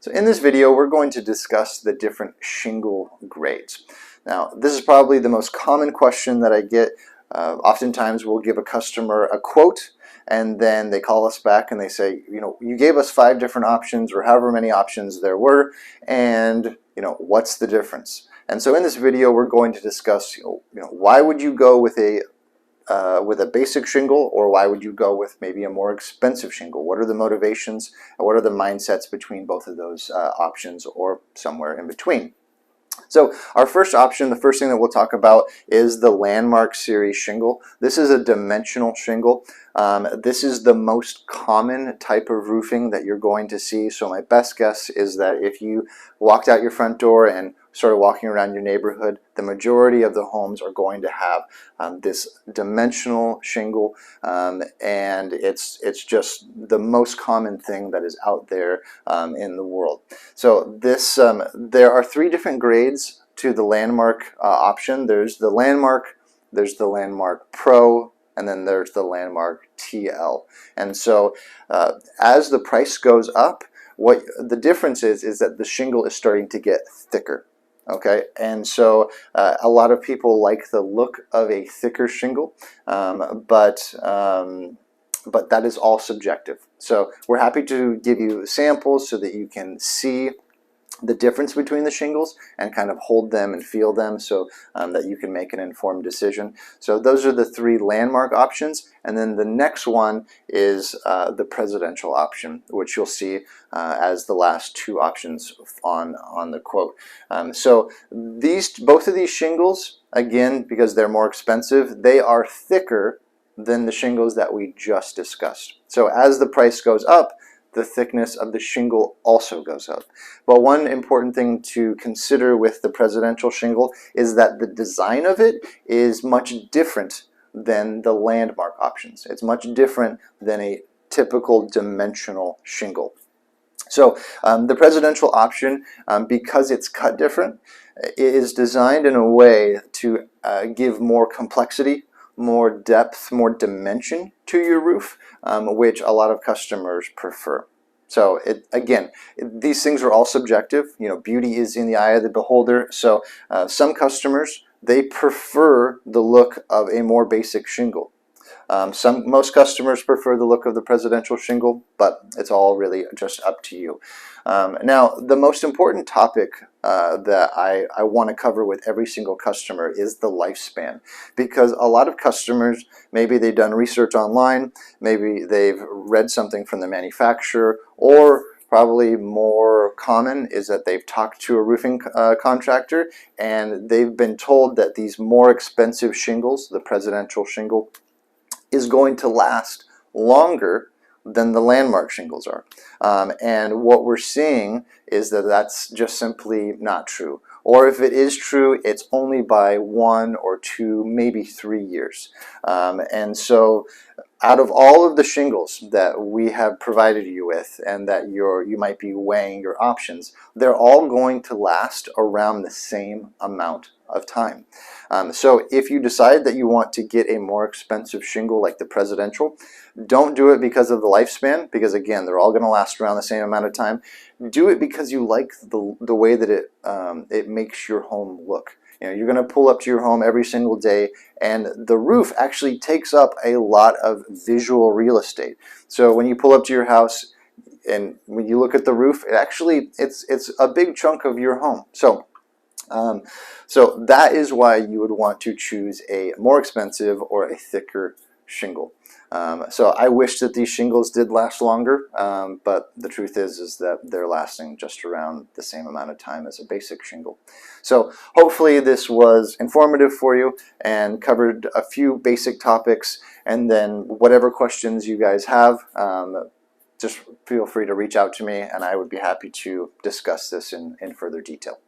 So in this video, we're going to discuss the different shingle grades. Now, this is probably the most common question that I get. Oftentimes we'll give a customer a quote and then they call us back and they say, you gave us 5 different options or however many options there were, and what's the difference? And so in this video, we're going to discuss, why would you go with a basic shingle, or why would you go with maybe a more expensive shingle? What are the motivations and what are the mindsets between both of those options, or somewhere in between? So our first option, the first thing that we'll talk about, is the Landmark Series shingle. This is a dimensional shingle. This is the most common type of roofing that you're going to see. So my best guess is that if you walked out your front door and started walking around your neighborhood, the majority of the homes are going to have this dimensional shingle, and it's just the most common thing that is out there in the world. So this there are 3 different grades to the Landmark option. There's the Landmark Pro, and then there's the Landmark TL. And so as the price goes up, what the difference is that the shingle is starting to get thicker. Okay, and so a lot of people like the look of a thicker shingle, but that is all subjective. So we're happy to give you samples so that you can see the difference between the shingles and kind of hold them and feel them, so that you can make an informed decision. So those are the 3 Landmark options, and then the next one is the presidential option, which you'll see as the last 2 options on the quote. So both of these shingles, again, because they're more expensive, they are thicker than the shingles that we just discussed. So as the price goes up, the thickness of the shingle also goes up. But one important thing to consider with the presidential shingle is that the design of it is much different than the Landmark options. It's much different than a typical dimensional shingle. So the presidential option, because it's cut different, is designed in a way to give more complexity, more depth, more dimension to your roof, which a lot of customers prefer. So again, these things are all subjective. Beauty is in the eye of the beholder. So some customers, they prefer the look of a more basic shingle. Most customers prefer the look of the presidential shingle, but it's all really just up to you. Now, the most important topic that I want to cover with every single customer is the lifespan, because a lot of customers, maybe they've done research online, maybe they've read something from the manufacturer, or probably more common is that they've talked to a roofing contractor and they've been told that these more expensive shingles, the presidential shingle, is going to last longer than the Landmark shingles are. And what we're seeing is that that's just simply not true. Or if it is true, it's only by 1 or 2, maybe 3 years. And so out of all of the shingles that we have provided you with, and that you might be weighing your options, they're all going to last around the same amount of time. So if you decide that you want to get a more expensive shingle like the presidential, don't do it because of the lifespan, because again, they're all going to last around the same amount of time. Do it because you like the way that it makes your home look. You're going to pull up to your home every single day, and the roof actually takes up a lot of visual real estate. So when you pull up to your house and when you look at the roof, it's a big chunk of your home. So that is why you would want to choose a more expensive or a thicker shingle. So I wish that these shingles did last longer, but the truth is that they're lasting just around the same amount of time as a basic shingle. So hopefully this was informative for you and covered a few basic topics, and then whatever questions you guys have, just feel free to reach out to me and I would be happy to discuss this in further detail.